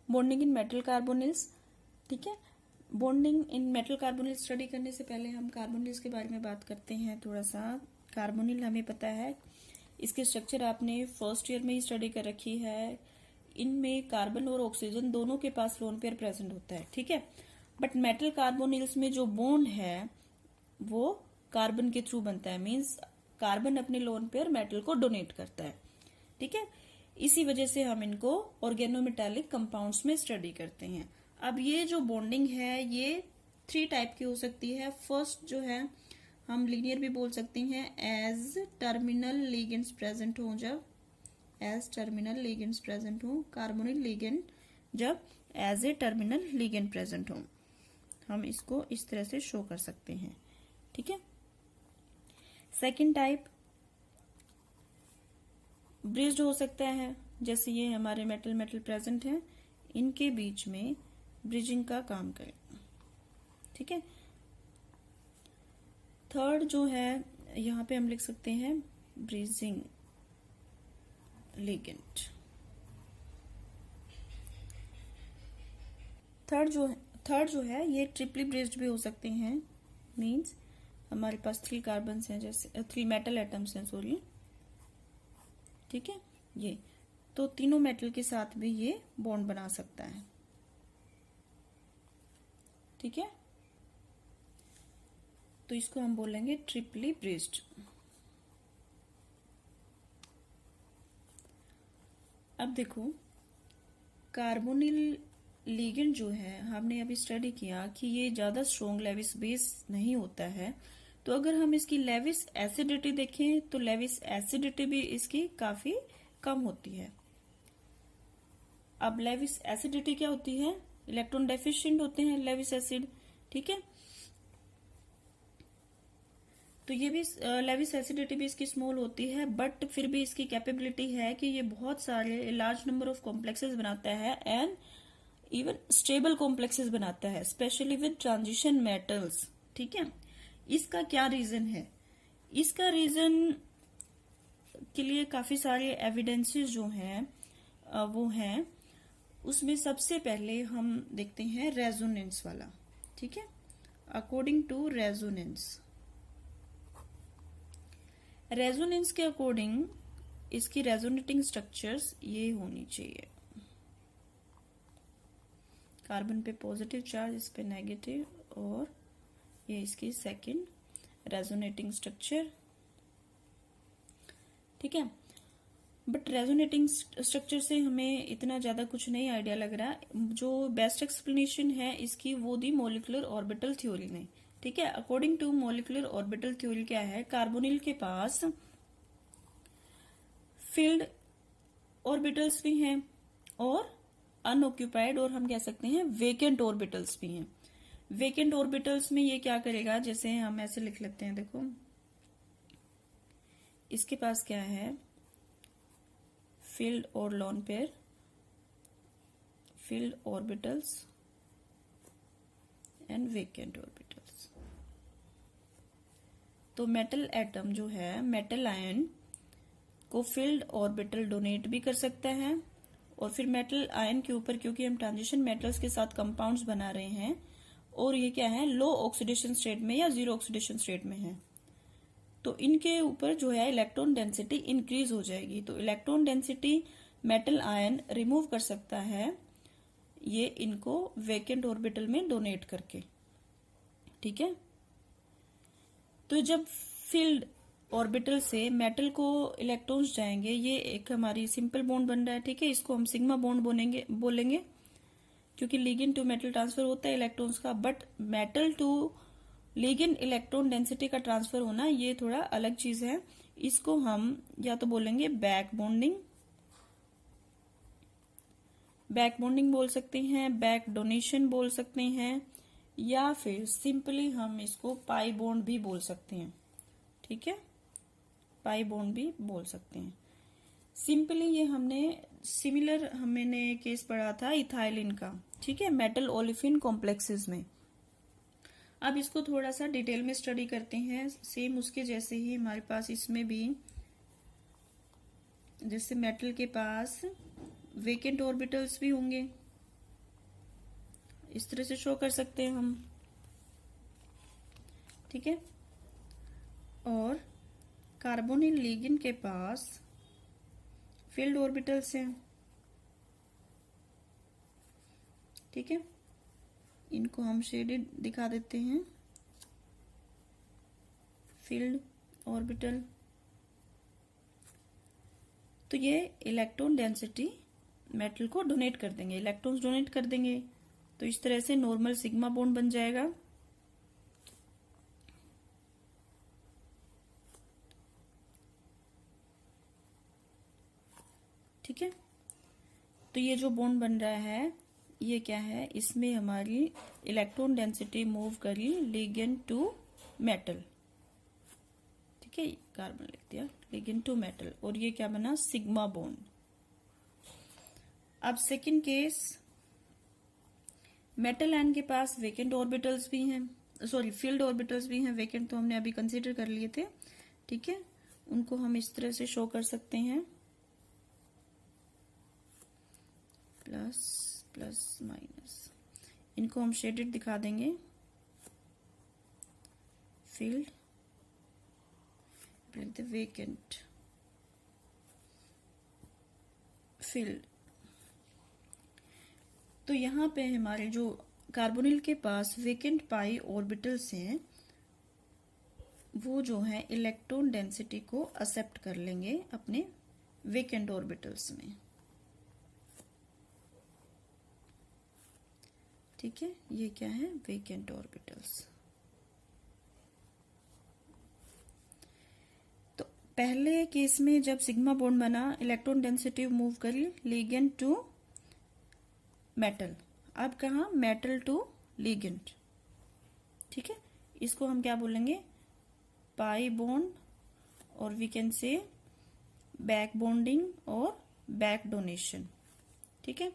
Bonding in metal carbonyls. ठीक है, bonding in metal carbonyl study करने से पहले हम कार्बोनिल्स के बारे में बात करते हैं थोड़ा सा। कार्बोनिल हमें पता है, इसके स्ट्रक्चर आपने फर्स्ट ईयर में ही स्टडी कर रखी है। इनमें कार्बन और ऑक्सीजन दोनों के पास लोन पेयर प्रेजेंट होता है। ठीक है, बट मेटल कार्बोनिल्स में जो बॉन्ड है वो कार्बन के थ्रू बनता है, मीन्स कार्बन अपने लोन पेयर मेटल को डोनेट करता है। ठीक है, इसी वजह से हम इनको ऑर्गेनोमेटालिक कंपाउंड्स में स्टडी करते हैं। अब ये जो बॉन्डिंग है ये 3 टाइप की हो सकती है। फर्स्ट जो है हम लीनियर भी बोल सकते हैं, एज टर्मिनल लिगेंड्स प्रेजेंट हो, जब एज टर्मिनल लिगेंड्स प्रेजेंट हो, कार्बोनिल लिगेंड जब as a terminal ligand present हो, हम इसको इस तरह से शो कर सकते हैं। ठीक है, सेकेंड टाइप ब्रिज्ड हो सकता है, जैसे ये हमारे मेटल मेटल प्रेजेंट है, इनके बीच में ब्रिजिंग का काम करें। ठीक है, थर्ड जो है यहां पे हम लिख सकते हैं ब्रिजिंग लिगेंड। थर्ड जो है ये ट्रिपली ब्रिज्ड भी हो सकते हैं, मींस हमारे पास 3 कार्बन हैं, जैसे 3 मेटल एटम्स हैं, सॉरी। ठीक है, ये तो तीनों मेटल के साथ भी ये बॉन्ड बना सकता है। ठीक है, तो इसको हम बोलेंगे ट्रिपली ब्रिज्ड। अब देखो, कार्बोनिल लिगेंड जो है हमने अभी स्टडी किया कि ये ज्यादा स्ट्रॉन्ग लेविस बेस नहीं होता है। तो अगर हम इसकी लेविस एसिडिटी देखें तो लेविस एसिडिटी भी इसकी काफी कम होती है। अब लेविस एसिडिटी क्या होती है, इलेक्ट्रॉन डेफिशिएंट होते हैं लेविस एसिड। ठीक है, तो ये भी लेविस एसिडिटी भी इसकी स्मॉल होती है, बट फिर भी इसकी कैपेबिलिटी है कि ये बहुत सारे लार्ज नंबर ऑफ कॉम्प्लेक्सेस बनाता है एंड इवन स्टेबल कॉम्प्लेक्सेस बनाता है, स्पेशली विद ट्रांजिशन मेटल्स। ठीक है, इसका क्या रीजन है, इसका रीजन के लिए काफी सारे एविडेंसेस जो हैं वो हैं। उसमें सबसे पहले हम देखते हैं रेजोनेंस वाला। ठीक है, अकॉर्डिंग टू रेजोनेंस के अकॉर्डिंग इसकी रेजोनेटिंग स्ट्रक्चर्स ये होनी चाहिए, कार्बन पे पॉजिटिव चार्ज, इस पे नेगेटिव, और ये इसकी सेकंड रेजोनेटिंग स्ट्रक्चर। ठीक है, बट रेजोनेटिंग स्ट्रक्चर से हमें इतना ज्यादा कुछ नहीं आइडिया लग रहा। जो बेस्ट एक्सप्लेनेशन है इसकी वो दी मॉलिक्यूलर ऑर्बिटल थ्योरी ने। ठीक है, according to molecular orbital theory क्या है, कार्बोनिल के पास फील्ड ऑर्बिटल्स भी हैं और अनऑक्यूपाइड, और हम कह सकते हैं वेकेंट ऑर्बिटल्स भी हैं। वेकेंट ऑर्बिटल्स में ये क्या करेगा, जैसे हम ऐसे लिख लेते हैं, देखो इसके पास क्या है, फील्ड और lone pair, field orbitals and vacant orbitals. तो मेटल एटम जो है, मेटल आयन को फील्ड ऑर्बिटल डोनेट भी कर सकता है, और फिर मेटल आयन के ऊपर, क्योंकि हम ट्रांजिशन मेटल्स के साथ कंपाउंड्स बना रहे हैं और ये क्या है, लो ऑक्सीडेशन स्टेट में या जीरो ऑक्सीडेशन स्टेट में है, तो इनके ऊपर जो है इलेक्ट्रॉन डेंसिटी इंक्रीज हो जाएगी। तो electron density metal ion remove कर सकता है ये इनको वेकेंट ऑर्बिटल में डोनेट करके। ठीक है, तो जब फील्ड ऑर्बिटल से मेटल को इलेक्ट्रॉन्स जाएंगे, ये एक हमारी सिंपल बॉन्ड बन रहा है। ठीक है, इसको हम सिग्मा बॉन्ड बोलेंगे क्योंकि लिगेंड टू मेटल ट्रांसफर होता है इलेक्ट्रॉन्स का, but metal to ligand electron density का ट्रांसफर होना ये थोड़ा अलग चीज है। इसको हम या तो बोलेंगे बैक बॉन्डिंग बोल सकते हैं, बैक डोनेशन बोल सकते हैं, या फिर सिंपली हम इसको पाई बॉन्ड भी बोल सकते हैं। ठीक है, पाई बॉन्ड भी बोल सकते हैं। सिंपली ये हमने केस पढ़ा था इथाइलिन का। ठीक है, मेटल ओलिफिन कॉम्प्लेक्सेस में। अब इसको थोड़ा सा डिटेल में स्टडी करते हैं। सेम उसके जैसे ही हमारे पास इसमें भी, जैसे मेटल के पास वेकेंट ऑर्बिटल्स भी होंगे, इस तरह से शो कर सकते हैं हम, ठीक है। और कार्बोनिल लिगेंड के पास फील्ड ऑर्बिटल्स हैं, ठीक है। इनको हम शेडेड दिखा देते हैं, फील्ड ऑर्बिटल। तो ये इलेक्ट्रॉन डेंसिटी मेटल को डोनेट कर देंगे, इलेक्ट्रॉन्स डोनेट कर देंगे। तो इस तरह से नॉर्मल सिग्मा बॉन्ड बन जाएगा, ठीक है। तो ये जो बॉन्ड बन रहा है ये क्या है, इसमें हमारी इलेक्ट्रॉन डेंसिटी मूव करी लिगेंड टू मेटल, ठीक है। कार्बन लिख दिया, लिगेंड टू मेटल, और ये क्या बना, सिग्मा बॉन्ड। अब सेकंड केस, मेटल आयन के पास वेकेंट ऑर्बिटल्स भी हैं, सॉरी फील्ड ऑर्बिटल्स भी हैं, वेकेंट तो हमने अभी कंसीडर कर लिए थे, ठीक है। उनको हम इस तरह से शो कर सकते हैं, प्लस प्लस माइनस। इनको हम शेडेड दिखा देंगे, फील्ड वेकेंट फील्ड। तो यहां पे हमारे जो कार्बोनिल के पास वेकेंट पाई ऑर्बिटल्स हैं वो जो है इलेक्ट्रॉन डेंसिटी को एक्सेप्ट कर लेंगे अपने वेकेंट ऑर्बिटल्स में, ठीक है। ये क्या है, वेकेंट ऑर्बिटल्स। तो पहले केस में जब सिग्मा बॉन्ड बना, इलेक्ट्रॉन डेंसिटी मूव करी लिगेंड टू मेटल। अब कहा, मेटल टू लिगेंड, ठीक है। इसको हम क्या बोलेंगे, पाई बॉन्ड, और we can say back bonding और बैक डोनेशन, ठीक है।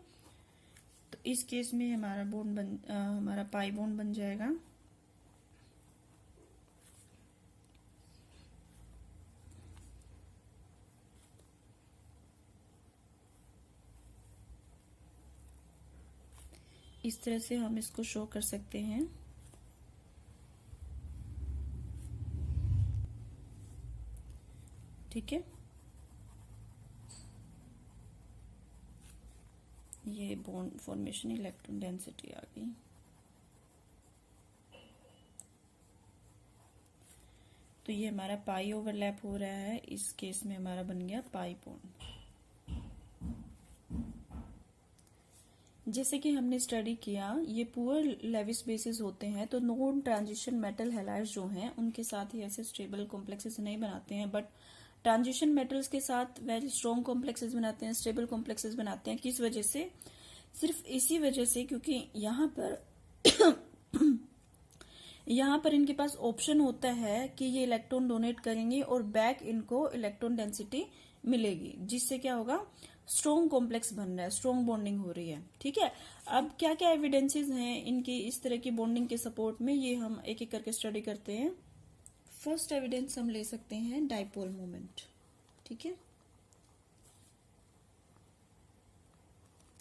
तो इस केस में हमारा बॉन्ड हमारा पाई बॉन्ड बन जाएगा, इस तरह से हम इसको शो कर सकते हैं, ठीक है। ये बॉन्ड फॉर्मेशन, इलेक्ट्रॉन डेंसिटी आ गई। तो ये हमारा पाई ओवरलैप हो रहा है, इस केस में हमारा बन गया पाई बॉन्ड। जैसे कि हमने स्टडी किया, ये पुअर लेविस बेसिस होते हैं, तो नॉन ट्रांजिशन मेटल हैलाइड्स जो हैं उनके साथ ही ऐसे स्टेबल कॉम्प्लेक्सेस नहीं बनाते हैं, बट ट्रांजिशन मेटल्स के साथ वेरी स्ट्रॉन्ग कॉम्प्लेक्सेस बनाते हैं, स्टेबल कॉम्प्लेक्सेस बनाते हैं। किस वजह से, सिर्फ इसी वजह से क्योंकि यहाँ पर इनके पास ऑप्शन होता है कि ये इलेक्ट्रॉन डोनेट करेंगे और बैक इनको इलेक्ट्रॉन डेंसिटी मिलेगी, जिससे क्या होगा, स्ट्रॉन्ग कॉम्प्लेक्स बन रहा है, स्ट्रॉन्ग बॉन्डिंग हो रही है, ठीक है। अब क्या क्या एविडेंसेस हैं इनकी इस तरह की बॉन्डिंग के सपोर्ट में, ये हम एक एक करके स्टडी करते हैं। फर्स्ट एविडेंस हम ले सकते हैं डाइपोल मोमेंट, ठीक है।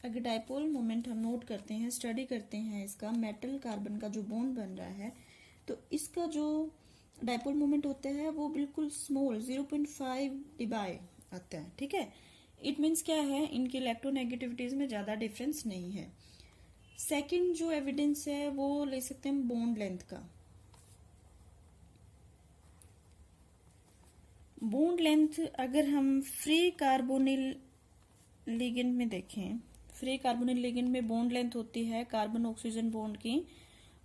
अगर डाइपोल मोमेंट हम नोट करते हैं, स्टडी करते हैं इसका, मेटल कार्बन का जो बॉन्ड बन रहा है, तो इसका जो डाइपोल मोमेंट होता है वो बिल्कुल स्मॉल 0.5 डिबाई आता है, ठीक है। इट मीन्स क्या है, इनकी इलेक्ट्रोनेगेटिविटीज में ज्यादा डिफरेंस नहीं है। सेकंड जो एविडेंस है वो ले सकते हैं बॉन्ड लेंथ का। बॉन्ड लेंथ अगर हम फ्री कार्बोनिल लिगेंड में देखें, फ्री कार्बोनिल लिगेंड में बॉन्ड लेंथ होती है कार्बन ऑक्सीजन बॉन्ड की,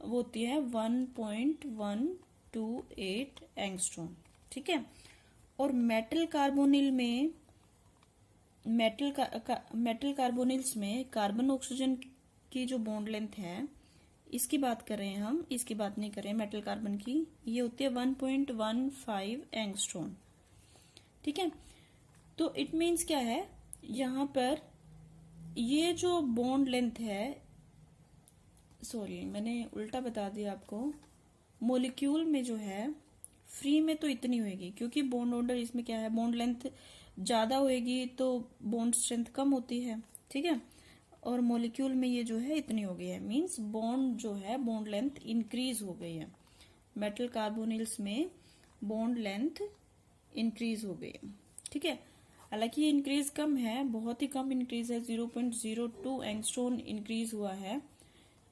वो होती है 1.128 एंगस्ट्रॉम, ठीक है। और मेटल कार्बोनिल में, मेटल कार्बोनिल्स में कार्बन ऑक्सीजन की जो बॉन्ड लेंथ है, इसकी बात कर रहे हैं हम, इसकी बात नहीं कर रहे हैं मेटल कार्बन की, ये होती है 1.15 एंगस्ट्रॉम, ठीक है। तो इट मीन्स क्या है, यहां पर ये जो बॉन्ड लेंथ है, सॉरी मैंने उल्टा बता दिया आपको, मोलिक्यूल में जो है फ्री में तो इतनी होगी, क्योंकि बॉन्ड ऑर्डर इसमें क्या है, बॉन्ड लेंथ ज्यादा होगी तो बॉन्ड स्ट्रेंथ कम होती है, ठीक है। और मॉलिक्यूल में ये जो है इतनी हो गई है, मींस बॉन्ड जो है बॉन्ड लेंथ इंक्रीज हो गई है। मेटल कार्बोनिल्स में बॉन्ड लेंथ इंक्रीज हो गई है। ठीक है, हालांकि ये इंक्रीज कम है, बहुत ही कम इंक्रीज है, 0.02 एंगस्ट्रॉम इंक्रीज हुआ है।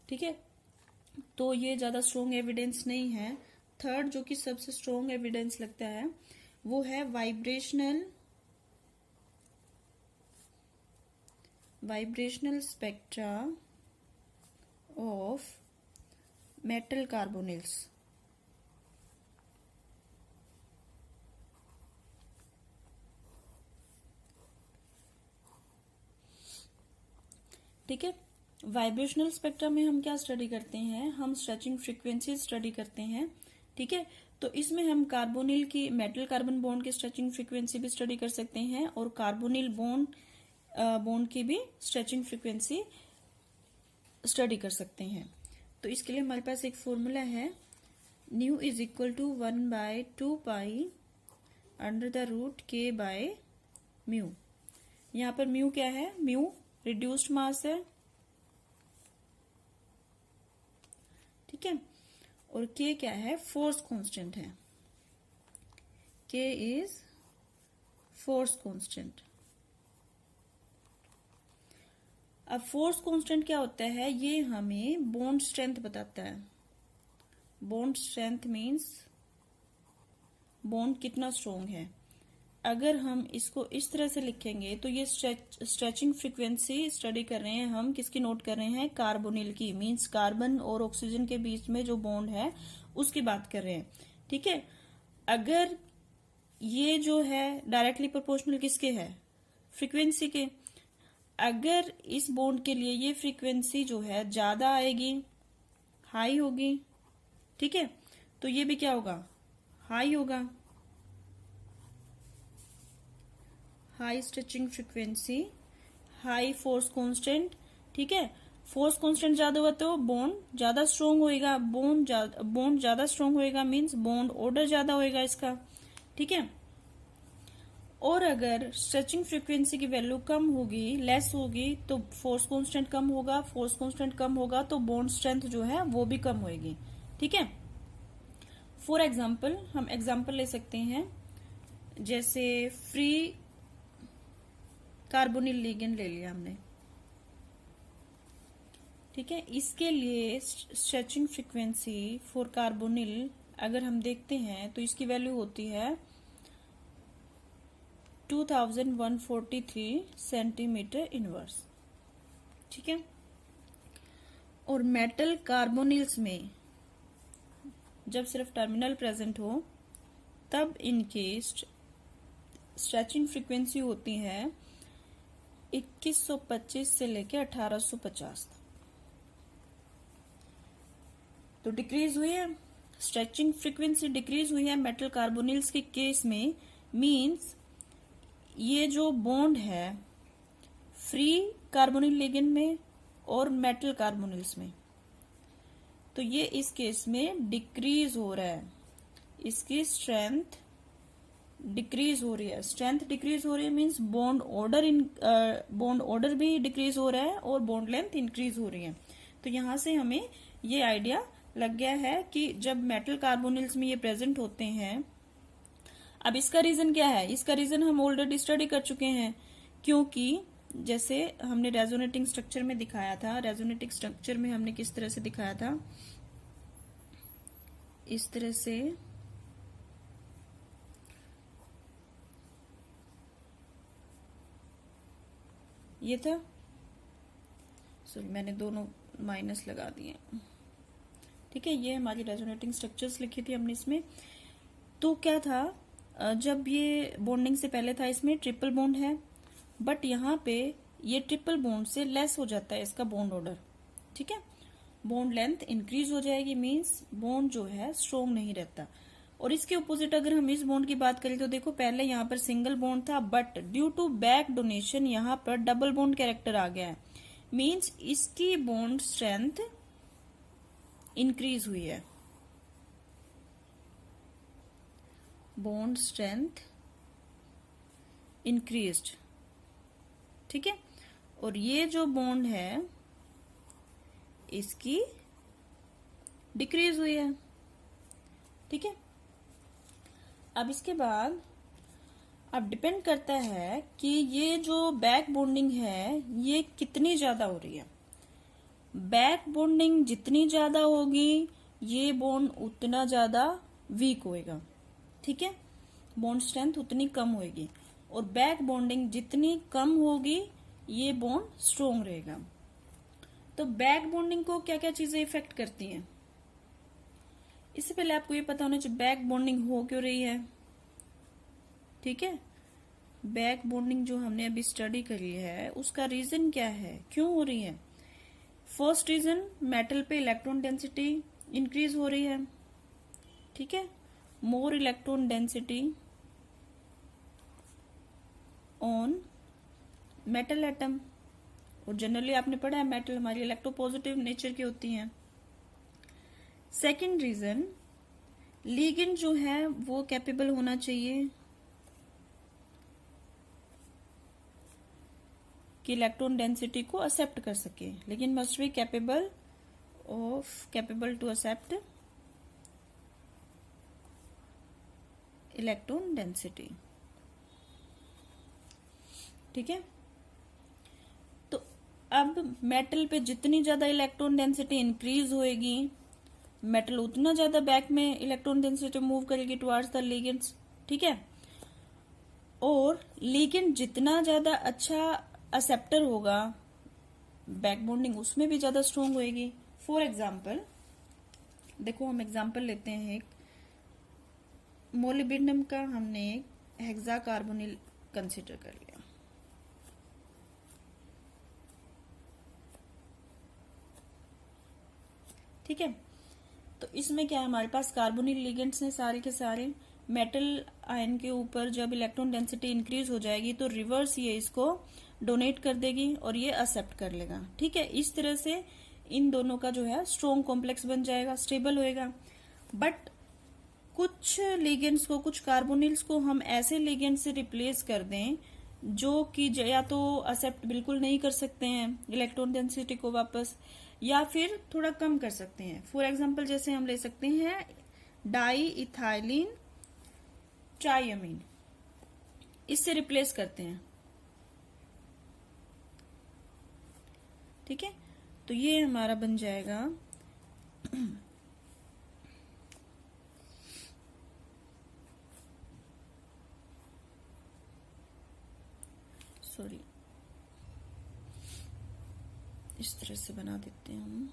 ठीक है, तो ये ज्यादा स्ट्रॉन्ग एविडेंस नहीं है। थर्ड जो कि सबसे स्ट्रॉन्ग एविडेंस लगता है वो है vibrational spectra of metal carbonyls. ठीक है, वाइब्रेशनल स्पेक्ट्रा में हम क्या स्टडी करते हैं, हम स्ट्रेचिंग फ्रीक्वेंसी स्टडी करते हैं। ठीक है, तो इसमें हम कार्बोनिल की मेटल कार्बन बॉन्ड की स्ट्रेचिंग फ्रीक्वेंसी भी स्टडी कर सकते हैं और कार्बोनिल बॉन्ड की भी स्ट्रेचिंग फ्रीक्वेंसी स्टडी कर सकते हैं। तो इसके लिए हमारे पास एक फॉर्मूला है, nu is equal to 1/2 pi under the root k by mu. यहाँ पर म्यू क्या है, म्यू रिड्यूस्ड मास है। ठीक है, और के क्या है, फोर्स कांस्टेंट है। के इज फोर्स कांस्टेंट। अब फोर्स कांस्टेंट क्या होता है, ये हमें बॉन्ड स्ट्रेंथ बताता है। बॉन्ड स्ट्रेंथ मींस बॉन्ड कितना स्ट्रॉन्ग है। अगर हम इसको इस तरह से लिखेंगे तो ये स्ट्रेचिंग फ्रीक्वेंसी स्टडी कर रहे हैं हम, किसकी नोट कर रहे हैं, कार्बोनिल की, मींस कार्बन और ऑक्सीजन के बीच में जो बॉन्ड है उसकी बात कर रहे हैं। ठीक है, अगर ये जो है डायरेक्टली प्रोपोर्शनल किसके है, फ्रीक्वेंसी के। अगर इस बॉन्ड के लिए ये फ्रीक्वेंसी जो है ज्यादा आएगी, हाई होगी, ठीक है, तो ये भी क्या होगा, हाई होगा। High stretching frequency, high force constant. ठीक है, फोर्स कांस्टेंट ज्यादा हुआ तो बॉन्ड ज्यादा स्ट्रॉन्ग होएगा, बॉन्ड ज्यादा स्ट्रॉन्ग होएगा मींस बॉन्ड ऑर्डर ज्यादा होएगा इसका। ठीक है, और अगर स्ट्रेचिंग फ्रीक्वेंसी की वैल्यू कम होगी, लेस होगी, तो फोर्स कांस्टेंट कम होगा, फोर्स कांस्टेंट कम होगा तो बॉन्ड स्ट्रेंथ जो है वो भी कम होएगी। ठीक है, फॉर एग्जाम्पल हम एग्जाम्पल ले सकते हैं, जैसे फ्री कार्बोनिल लिगेंड ले लिया हमने। ठीक है, इसके लिए स्ट्रेचिंग फ्रीक्वेंसी फॉर कार्बोनिल अगर हम देखते हैं तो इसकी वैल्यू होती है 2143 सेंटीमीटर इनवर्स। ठीक है, और मेटल कार्बोनिल्स में जब सिर्फ टर्मिनल प्रेजेंट हो तब इनकी स्ट्रेचिंग फ्रीक्वेंसी होती है 2125 से लेके 1850 तक। तो डिक्रीज हुई है, स्ट्रेचिंग फ्रीक्वेंसी डिक्रीज हुई है मेटल कार्बोनिल्स के केस में, मींस ये जो बॉन्ड है फ्री कार्बोनिल लिगेंड में और मेटल कार्बोनिल्स में, तो ये इस केस में डिक्रीज हो रहा है, इसकी स्ट्रेंथ डिक्रीज हो रही है। स्ट्रेंथ डिक्रीज हो रही है मींस बॉन्ड ऑर्डर भी डिक्रीज हो रहा है और बॉन्ड लेंथ इंक्रीज हो रही है। तो यहां से हमें ये आइडिया लग गया है कि जब मेटल कार्बोनिल्स में ये प्रेजेंट होते हैं, अब इसका रीजन क्या है, इसका रीजन हम ऑलरेडी स्टडी कर चुके हैं, क्योंकि जैसे हमने रेजोनेटिंग स्ट्रक्चर में दिखाया था, रेजोनेटिंग स्ट्रक्चर में हमने किस तरह से दिखाया था, इस तरह से ये था, सॉरी मैंने दोनों माइनस लगा दिए। ठीक है, ये हमारी रेजोनेटिंग स्ट्रक्चर्स लिखी थी हमने इसमें। तो क्या था, जब ये बॉन्डिंग से पहले था इसमें ट्रिपल बॉन्ड है, बट यहाँ पे ये ट्रिपल बॉन्ड से लेस हो जाता है इसका बॉन्ड ऑर्डर। ठीक है, बॉन्ड लेंथ इंक्रीज हो जाएगी, मींस बॉन्ड जो है स्ट्रॉन्ग नहीं रहता। और इसके ऑपोजिट अगर हम इस बॉन्ड की बात करें तो देखो पहले यहाँ पर सिंगल बॉन्ड था, but due to back donation यहाँ पर डबल बॉन्ड कैरेक्टर आ गया है, मींस इसकी बॉन्ड स्ट्रेंथ इंक्रीज हुई है, बॉन्ड स्ट्रेंथ इंक्रीज्ड। ठीक है, और ये जो बॉन्ड है इसकी डिक्रीज हुई है। ठीक है, अब इसके बाद अब डिपेंड करता है कि ये जो बैक बॉन्डिंग है ये कितनी ज्यादा हो रही है। बैक बॉन्डिंग जितनी ज्यादा होगी ये बॉन्ड उतना ज्यादा वीक होएगा। ठीक है, बॉन्ड स्ट्रेंथ उतनी कम होएगी, और बैक बॉन्डिंग जितनी कम होगी ये बॉन्ड स्ट्रोंग रहेगा। तो बैक बॉन्डिंग को क्या क्या चीजें इफेक्ट करती हैं, इससे पहले आपको ये पता होना चाहिए बैक बॉन्डिंग हो क्यों रही है। ठीक है, बैक बॉन्डिंग जो हमने अभी स्टडी करी है उसका रीजन क्या है, क्यों हो रही है। फर्स्ट रीजन, मेटल पे इलेक्ट्रॉन डेंसिटी इंक्रीज हो रही है। ठीक है, more electron density on metal atom, और जनरली आपने पढ़ा है मेटल हमारी इलेक्ट्रोपॉजिटिव नेचर की होती हैं। सेकेंड रीजन, लिगेंड जो है वो कैपेबल होना चाहिए कि इलेक्ट्रॉन डेंसिटी को एक्सेप्ट कर सके, लेकिन must be capable to accept electron density. ठीक है, तो अब मेटल पे जितनी ज्यादा इलेक्ट्रॉन डेंसिटी इंक्रीज होएगी मेटल उतना ज्यादा बैक में इलेक्ट्रॉन डेंसिटी मूव करेगी टुवर्ड्स द लिगेंड्स। ठीक है, और लिगेंड जितना ज्यादा अच्छा एक्सेप्टर होगा बैक बॉन्डिंग उसमें भी ज्यादा स्ट्रोंग होएगी। फॉर एग्जाम्पल देखो, हम एग्जाम्पल लेते हैं एक मोलिब्डेनम का, हमने एक हेक्सा कार्बोनिल कंसिडर कर लिया। ठीक है, तो इसमें क्या है, हमारे पास कार्बोनिल लिगेंड्स हैं सारे के सारे। मेटल आयन के ऊपर जब इलेक्ट्रॉन डेंसिटी इंक्रीज हो जाएगी तो रिवर्स ये इसको डोनेट कर देगी और ये एक्सेप्ट कर लेगा। ठीक है, इस तरह से इन दोनों का जो है स्ट्रॉन्ग कॉम्प्लेक्स बन जाएगा, स्टेबल होएगा। बट कुछ लिगेंड्स को, कुछ कार्बोनिल्स को हम ऐसे लिगेंड से रिप्लेस कर दें जो कि या तो एक्सेप्ट बिल्कुल नहीं कर सकते हैं इलेक्ट्रॉन डेंसिटी को वापस, या फिर थोड़ा कम कर सकते हैं। फॉर एग्जांपल जैसे हम ले सकते हैं डाई इथाइलिन ट्राइअमीन, इससे रिप्लेस करते हैं। ठीक है, तो ये हमारा बन जाएगा सॉरी, इस तरह से बना देते हैं हम।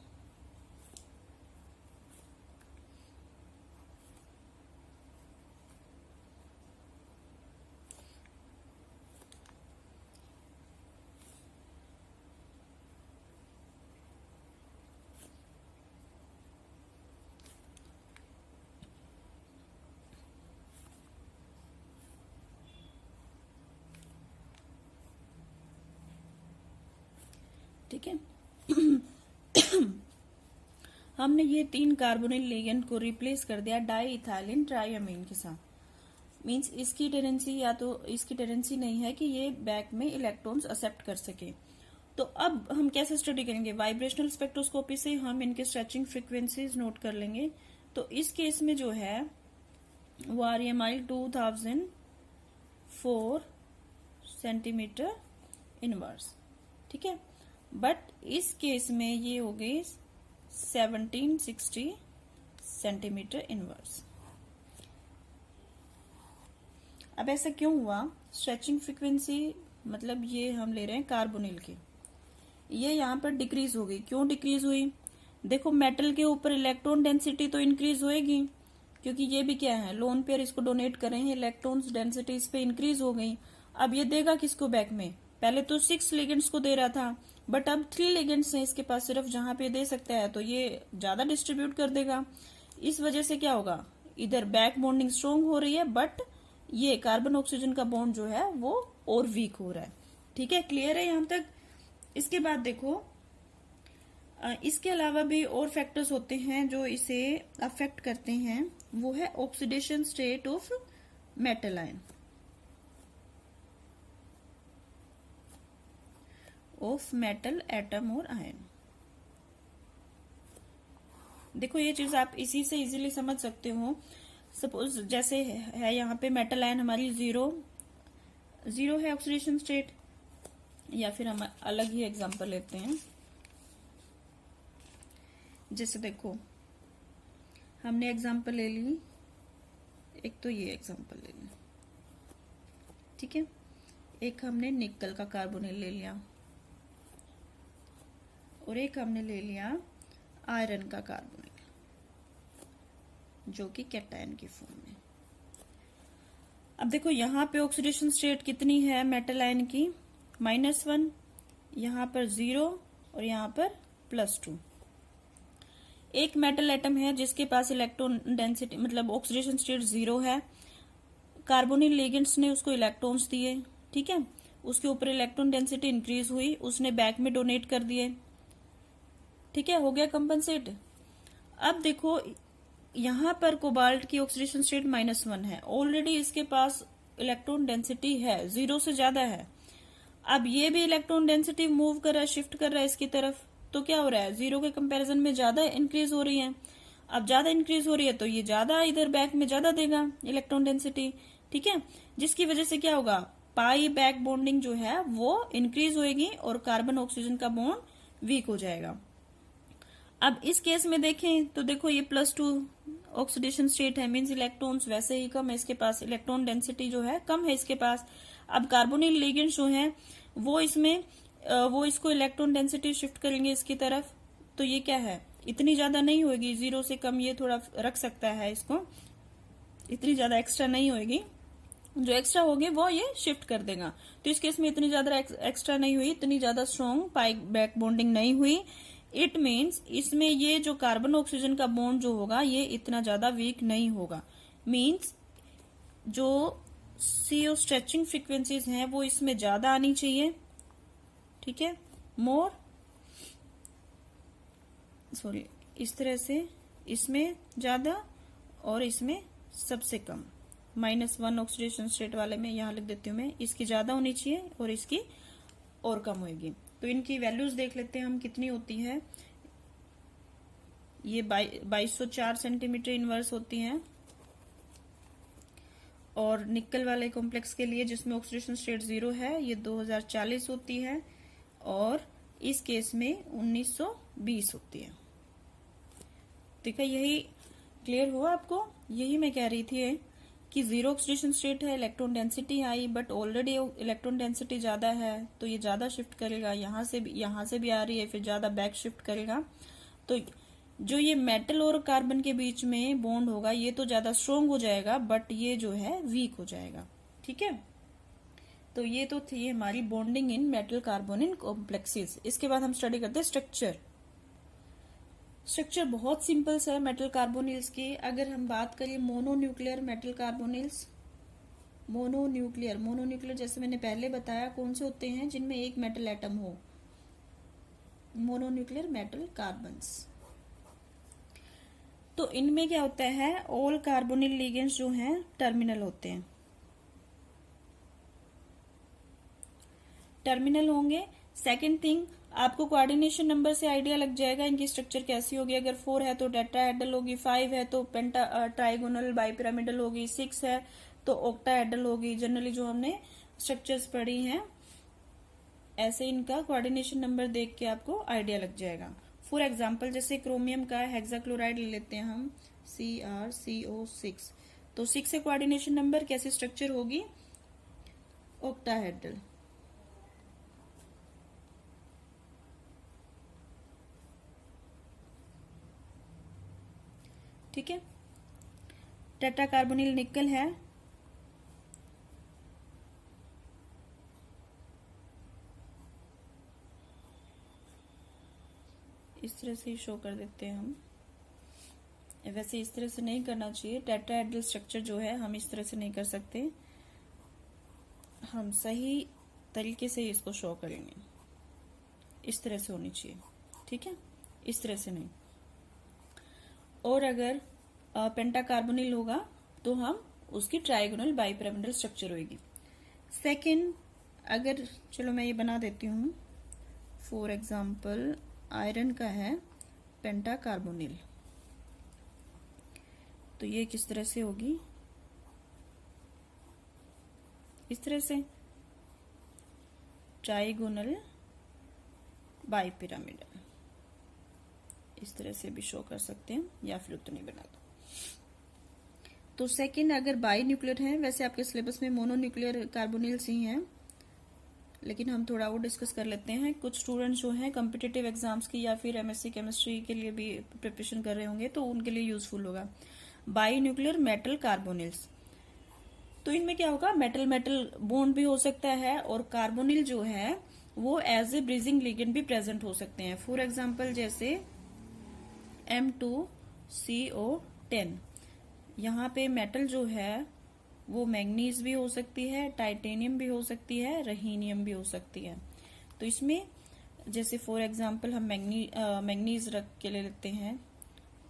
ठीक है, हमने ये 3 कार्बोनिल लिगेंड को रिप्लेस कर दिया डाई इथाइलिन ट्राइअमीन के साथ। मींस इसकी टेंडेंसी, या तो इसकी टेंडेंसी नहीं है कि ये बैक में इलेक्ट्रॉन्स एक्सेप्ट कर सके। तो अब हम कैसे स्टडी करेंगे, वाइब्रेशनल स्पेक्ट्रोस्कोपी से हम इनके स्ट्रेचिंग फ्रीक्वेंसीज नोट कर लेंगे। तो इस केस में जो है वो आ रही है हमारी 2004 सेंटीमीटर इनवर्स। ठीक है, बट इस केस में ये हो गई 1760 सेंटीमीटर इनवर्स। अब ऐसा क्यों हुआ, स्ट्रेचिंग फ्रीक्वेंसी मतलब ये हम ले रहे हैं कार्बोनिल की, ये यहाँ पर डिक्रीज हो गई। क्यों डिक्रीज हुई, देखो मेटल के ऊपर इलेक्ट्रॉन डेंसिटी तो इंक्रीज होएगी, क्योंकि ये भी क्या है लोन पेयर इसको डोनेट कर रहे हैं, इलेक्ट्रॉन्स डेंसिटी इस पे इंक्रीज हो गई। अब ये देगा किसको बैक में, पहले तो 6 लिगेंड्स को दे रहा था, बट अब 3 लिगेंड्स हैं इसके पास सिर्फ, जहां पे दे सकता है तो ये ज्यादा डिस्ट्रीब्यूट कर देगा। इस वजह से क्या होगा, इधर बैक बॉन्डिंग स्ट्रोंग हो रही है बट ये कार्बन ऑक्सीजन का बॉन्ड जो है वो और वीक हो रहा है। ठीक है, क्लियर है यहां तक। इसके बाद देखो इसके अलावा भी और फैक्टर्स होते हैं जो इसे अफेक्ट करते हैं, वो है oxidation state of metal ion. Of metal atom और आयन। देखो ये चीज आप इसी से इजीली समझ सकते हो। सपोज जैसे है यहाँ पे मेटल आयन हमारी जीरो है ऑक्सीडेशन स्टेट, या फिर हम अलग ही एग्जांपल लेते हैं। जैसे देखो हमने एग्जांपल ले ली, एक तो ये एग्जांपल ले ली, ठीक है। एक हमने निकल का कार्बोनिल ले लिया और एक हमने ले लिया आयरन का कार्बोनिल, जो कि कैटायन की फॉर्म में। अब देखो यहाँ पे ऑक्सीडेशन स्टेट कितनी है मेटल आयन की, -1, यहाँ पर 0 और यहाँ पर +2। एक मेटल एटम है जिसके पास इलेक्ट्रॉन डेंसिटी मतलब ऑक्सीडेशन स्टेट 0 है। कार्बोनिल लिगेंड्स ने उसको इलेक्ट्रॉन्स दिए, ठीक है, उसके ऊपर इलेक्ट्रॉन डेंसिटी इंक्रीज हुई, उसने बैक में डोनेट कर दिए, ठीक है, हो गया कंपनसेट। अब देखो यहां पर कोबाल्ट की ऑक्सीडेशन स्टेट -1 है, ऑलरेडी इसके पास इलेक्ट्रॉन डेंसिटी है, 0 से ज्यादा है। अब ये भी इलेक्ट्रॉन डेंसिटी मूव कर रहा है, शिफ्ट कर रहा है इसकी तरफ, तो क्या हो रहा है, 0 के कंपैरिजन में ज्यादा इंक्रीज हो रही है। अब ज्यादा इंक्रीज हो रही है तो ये ज्यादा इधर बैक में ज्यादा देगा इलेक्ट्रॉन डेंसिटी, ठीक है, जिसकी वजह से क्या होगा, पाई बैक बॉन्डिंग जो है वो इंक्रीज होएगी और कार्बन ऑक्सीजन का बॉन्ड वीक हो जाएगा। अब इस केस में देखें तो देखो ये +2 ऑक्सीडेशन स्टेट है, मींस इलेक्ट्रॉन्स वैसे ही कम है इसके पास, इलेक्ट्रॉन डेंसिटी जो है कम है इसके पास। अब कार्बोनिल लिगेंड्स जो है वो इसको इलेक्ट्रॉन डेंसिटी शिफ्ट करेंगे इसकी तरफ, तो ये क्या है, इतनी ज्यादा नहीं होगी, 0 से कम ये थोड़ा रख सकता है इसको, इतनी ज्यादा एक्स्ट्रा नहीं होगी, जो एक्स्ट्रा होगी वो ये शिफ्ट कर देगा। तो इस केस में इतनी ज्यादा एक्स्ट्रा नहीं हुई, इतनी ज्यादा स्ट्रॉन्ग पाई बैक बॉन्डिंग नहीं हुई। इट मीन्स इसमें ये जो कार्बन ऑक्सीजन का बॉन्ड जो होगा ये इतना ज्यादा वीक नहीं होगा, मीन्स जो CO स्ट्रेचिंग फ्रीक्वेंसीज हैं वो इसमें ज्यादा आनी चाहिए, ठीक है, इस तरह से इसमें ज्यादा और इसमें सबसे कम, -1 ऑक्सीडेशन स्टेट वाले में यहां लिख देती हूँ मैं, इसकी ज्यादा होनी चाहिए और इसकी और कम होगी। तो इनकी वैल्यूज देख लेते हैं हम कितनी होती है। ये 2204 सेंटीमीटर इनवर्स होती हैं, और निकल वाले कॉम्प्लेक्स के लिए जिसमें ऑक्सीडेशन स्टेट 0 है ये 2040 होती है, और इस केस में 1920 होती है। ठीक है, यही क्लियर हुआ आपको, यही मैं कह रही थी कि 0 ऑक्सीडेशन स्टेट है, electron density I, but already electron density ज्यादा है तो ये ज्यादा शिफ्ट करेगा, यहां से भी आ रही है, फिर ज्यादा बैक शिफ्ट करेगा। तो जो ये मेटल और कार्बन के बीच में बॉन्ड होगा ये तो ज्यादा स्ट्रोंग हो जाएगा, बट ये जो है वीक हो जाएगा, ठीक है। तो ये तो थी हमारी bonding in metal carbonyl complexes. इसके बाद हम स्टडी करते हैं स्ट्रक्चर बहुत सिंपल है मेटल कार्बोनिल्स की। अगर हम बात करें मोनोन्यूक्लियर मेटल कार्बोनिल्स, मोनोन्यूक्लियर जैसे मैंने पहले बताया कौन से होते हैं, जिनमें एक मेटल एटम हो, मोनोन्यूक्लियर मेटल कार्बन्स। तो इनमें क्या होता है, ऑल कार्बोनिल लिगेंड्स जो हैं टर्मिनल होते हैं, टर्मिनल होंगे। सेकंड थिंग, आपको कोऑर्डिनेशन नंबर से आइडिया लग जाएगा इनकी स्ट्रक्चर कैसी होगी। अगर 4 है तो टेट्राहेड्रल होगी, 5 है तो ट्राइगोनल बाइपिरामिडल होगी, 6 है तो ऑक्टाहेड्रल होगी। जनरली जो हमने स्ट्रक्चर्स पढ़ी हैं ऐसे इनका कोऑर्डिनेशन नंबर देख के आपको आइडिया लग जाएगा। फॉर एग्जाम्पल जैसे क्रोमियम का हेक्साक्लोराइड ले लेते हैं हम, CrCO6, तो 6 से कोऑर्डिनेशन नंबर, कैसी स्ट्रक्चर होगी, ऑक्टाहेड्रल। ठीक है, टेट्राकार्बोनिल निकल है, इस तरह से शो कर देते हैं हम। वैसे इस तरह से नहीं करना चाहिए, टेट्राहेड्रल स्ट्रक्चर जो है हम इस तरह से नहीं कर सकते, हम सही तरीके से इसको शो करेंगे, इस तरह से होनी चाहिए, ठीक है, इस तरह से नहीं। और अगर पेंटाकार्बोनिल होगा तो हम उसकी ट्राइगोनल बाइपिरामिडल स्ट्रक्चर होगी। सेकंड, अगर चलो मैं ये बना देती हूँ, फॉर एग्जांपल आयरन का है पेंटा कार्बोनिल, तो ये किस तरह से होगी, इस तरह से ट्राइगोनल बाइपिरामिडल, इस तरह से भी शो कर सकते हैं, या फिर उतना नहीं बना दो। तो सेकंड अगर बाई न्यूक्लियर है, वैसे आपके सिलेबस में मोनोन्यूक्लियर कार्बोनिल्स ही हैं, लेकिन हम थोड़ा वो डिस्कस कर लेते हैं। कुछ स्टूडेंट्स जो हैं कॉम्पिटिटिव एग्जाम्स की या फिर एमएससी केमिस्ट्री के लिए भी प्रिपरेशन कर रहे होंगे, तो उनके लिए यूजफुल होगा बाई न्यूक्लियर मेटल कार्बोनिल्स। तो इनमें क्या होगा, मेटल मेटल बॉन्ड भी हो सकता है, और कार्बोनिल जो है वो एज ए ब्रीजिंग लिगेंड भी प्रेजेंट हो सकते हैं। फॉर एग्जाम्पल जैसे M2CO10, यहाँ पे मेटल जो है वो मैग्नीज भी हो सकती है, टाइटेनियम भी हो सकती है, रहीनियम भी हो सकती है। तो इसमें जैसे फॉर एग्जांपल हम मैग्नीज रख के ले लेते हैं,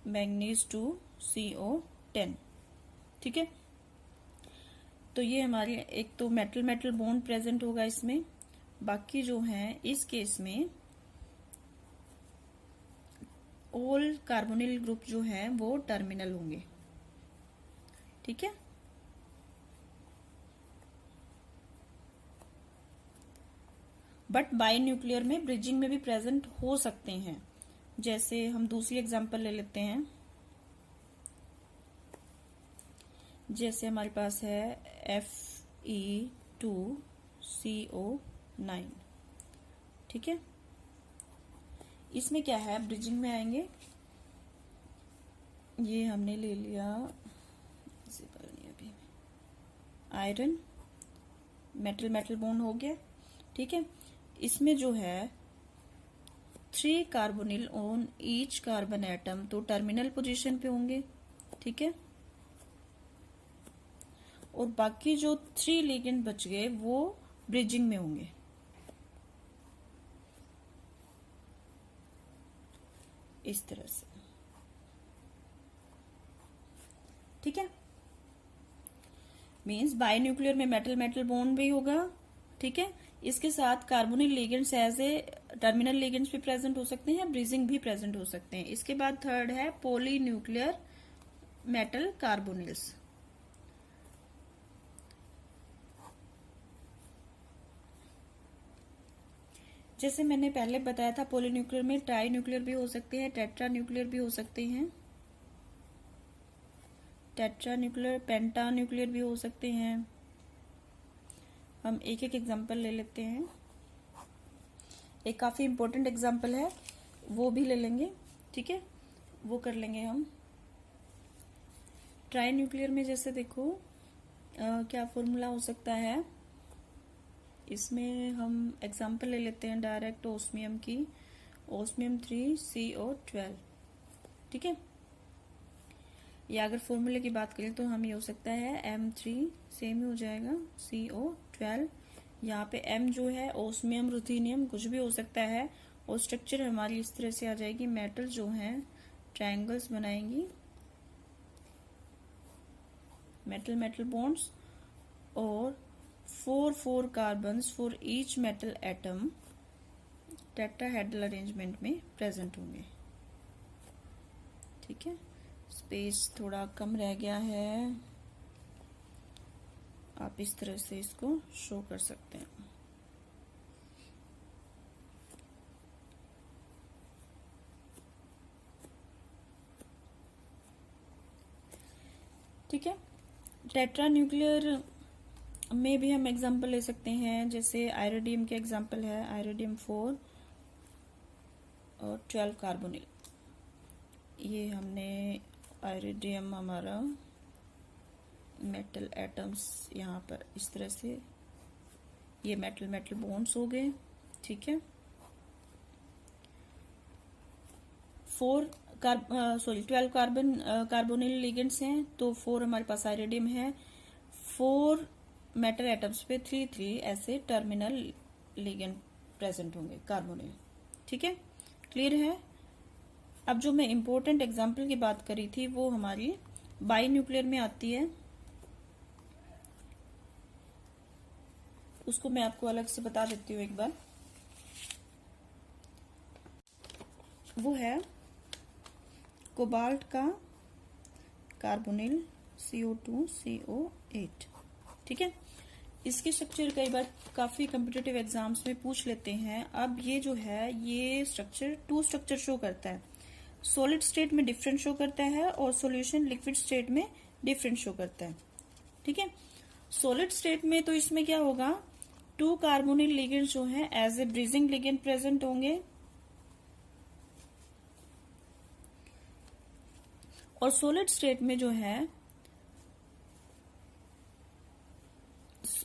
मैग्नीज 2CO10, ठीक है। तो ये हमारी एक तो मेटल मेटल बॉन्ड प्रेजेंट होगा इसमें, बाकी जो है इस केस में ऑल कार्बोनिल ग्रुप जो है वो टर्मिनल होंगे, ठीक है। बट बाई न्यूक्लियर में ब्रिजिंग में भी प्रेजेंट हो सकते हैं। जैसे हम दूसरी एग्जांपल ले लेते हैं, जैसे हमारे पास है Fe2CO9, ठीक है। इसमें क्या है, ब्रिजिंग में आएंगे, ये हमने ले लिया अभी आयरन, मेटल मेटल बॉन्ड हो गया, ठीक है। इसमें जो है 3 carbonyl on each carbon atom, तो टर्मिनल पोजीशन पे होंगे, ठीक है। और बाकी जो 3 लिगेंड बच गए वो ब्रिजिंग में होंगे, इस तरह से, ठीक है। मीन्स बाई न्यूक्लियर में मेटल मेटल बॉन्ड भी होगा, ठीक है। इसके साथ carbonyl ligands as a terminal ligands भी प्रेजेंट हो सकते हैं, ब्रीजिंग भी प्रेजेंट हो सकते हैं। इसके बाद थर्ड है पॉली न्यूक्लियर मेटल कार्बोनिल्स। जैसे मैंने पहले बताया था, पॉली न्यूक्लियर में ट्राई न्यूक्लियर भी हो सकते हैं, टेट्रा न्यूक्लियर भी हो सकते हैं, टेट्रा न्यूक्लियर, पेंटा न्यूक्लियर भी हो सकते हैं। हम एक एक एग्जांपल ले लेते हैं, एक काफी इंपॉर्टेंट एग्जांपल है वो भी ले लेंगे, ठीक है, वो कर लेंगे हम। ट्राई न्यूक्लियर में जैसे देखो क्या फॉर्मूला हो सकता है, इसमें हम एग्जांपल ले लेते हैं डायरेक्ट ओस्मियम की, ओस्मियम 3CO12, ठीक है। या अगर फॉर्मूले की बात करें तो हम ये हो सकता है M3, सेम ही हो जाएगा, CO12। यहाँ पे M जो है ओस्मियम रुथेनियम कुछ भी हो सकता है, और स्ट्रक्चर हमारी इस तरह से आ जाएगी, मेटल जो है ट्रायंगल्स बनाएंगी, मेटल मेटल बॉन्ड्स, और 4 carbons for each metal atom tetrahedral arrangement में प्रेजेंट होंगे, ठीक है। स्पेस थोड़ा कम रह गया है, आप इस तरह से इसको शो कर सकते हैं, ठीक है। टेट्रा न्यूक्लियर में भी हम एग्जांपल ले सकते हैं, जैसे आयरोडियम के एग्जांपल है, आयरोडियम 4 और 12 कार्बोनिल। ये हमने आयरोडियम हमारा मेटल एटम्स यहाँ पर इस तरह से, ये मेटल मेटल बॉन्ड्स हो गए, ठीक है। 12 कार्बोनिल लिगेंड्स हैं, तो 4 हमारे पास आयरोडियम है, 4 मेटल एटम्स पे 3 ऐसे टर्मिनल लिगेंड प्रेजेंट होंगे कार्बोनिल, ठीक है, क्लियर है। अब जो मैं इंपॉर्टेंट एग्जांपल की बात करी थी वो हमारी बाई न्यूक्लियर में आती है, उसको मैं आपको अलग से बता देती हूँ एक बार। वो है कोबाल्ट का कार्बोनिल CO2CO8। ठीक है, इसके स्ट्रक्चर कई बार काफी कॉम्पिटिटिव एग्जाम्स में पूछ लेते हैं। अब ये जो है ये स्ट्रक्चर 2 स्ट्रक्चर शो करता है, सॉलिड स्टेट में डिफरेंट शो करता है और सॉल्यूशन लिक्विड स्टेट में डिफरेंट शो करता है। ठीक है, सॉलिड स्टेट में तो इसमें क्या होगा, 2 कार्बोनिल लिगेंड जो है as a bridging ligand present होंगे और सॉलिड स्टेट में जो है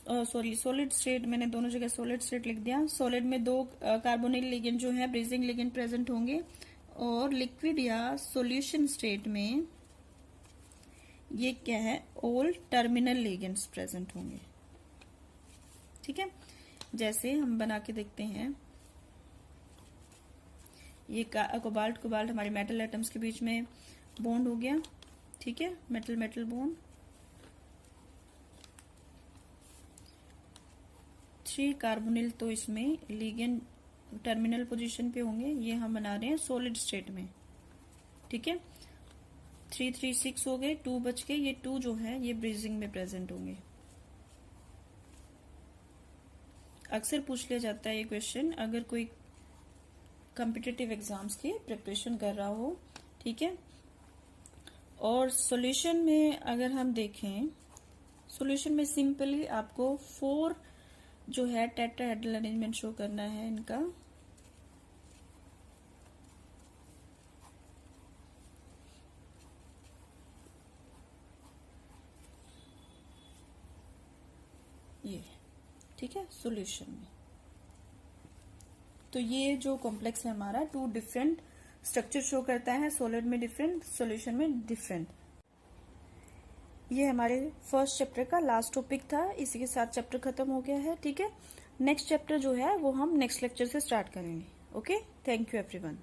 सॉलिड स्टेट, मैंने दोनों जगह सॉलिड स्टेट लिख दिया। सॉलिड में 2 कार्बोनिल लिगेंड जो है ब्रीजिंग लिगेंड प्रेजेंट होंगे और लिक्विड या सॉल्यूशन स्टेट में ये क्या है, ऑल टर्मिनल लिगेंड्स प्रेजेंट होंगे। ठीक है, जैसे हम बना के देखते हैं, ये कोबाल्ट हमारे मेटल एटम्स के बीच में बॉन्ड हो गया। ठीक है, मेटल मेटल बॉन्ड, 3 कार्बोनिल तो इसमें लिगेंड टर्मिनल पोजीशन पे होंगे। ये हम बना रहे हैं सॉलिड स्टेट में। ठीक है, 3 3 6 हो गए, 2 बच के, ये 2 जो है ये ब्रीजिंग में प्रेजेंट होंगे। अक्सर पूछ लिया जाता है ये क्वेश्चन अगर कोई कॉम्पिटिटिव एग्जाम्स की प्रिपरेशन कर रहा हो। ठीक है, और सॉल्यूशन में अगर हम देखें, सॉल्यूशन में सिंपली आपको 4 जो है टेट्राहेड्रल अरेंजमेंट शो करना है इनका। ये ठीक है सॉल्यूशन में। तो ये जो कॉम्प्लेक्स है हमारा 2 डिफरेंट स्ट्रक्चर शो करता है, सॉलिड में डिफरेंट, सॉल्यूशन में डिफरेंट। ये हमारे फर्स्ट चैप्टर का लास्ट टॉपिक था, इसी के साथ चैप्टर खत्म हो गया है। ठीक है, नेक्स्ट चैप्टर जो है वो हम नेक्स्ट लेक्चर से स्टार्ट करेंगे। Okay, thank you everyone.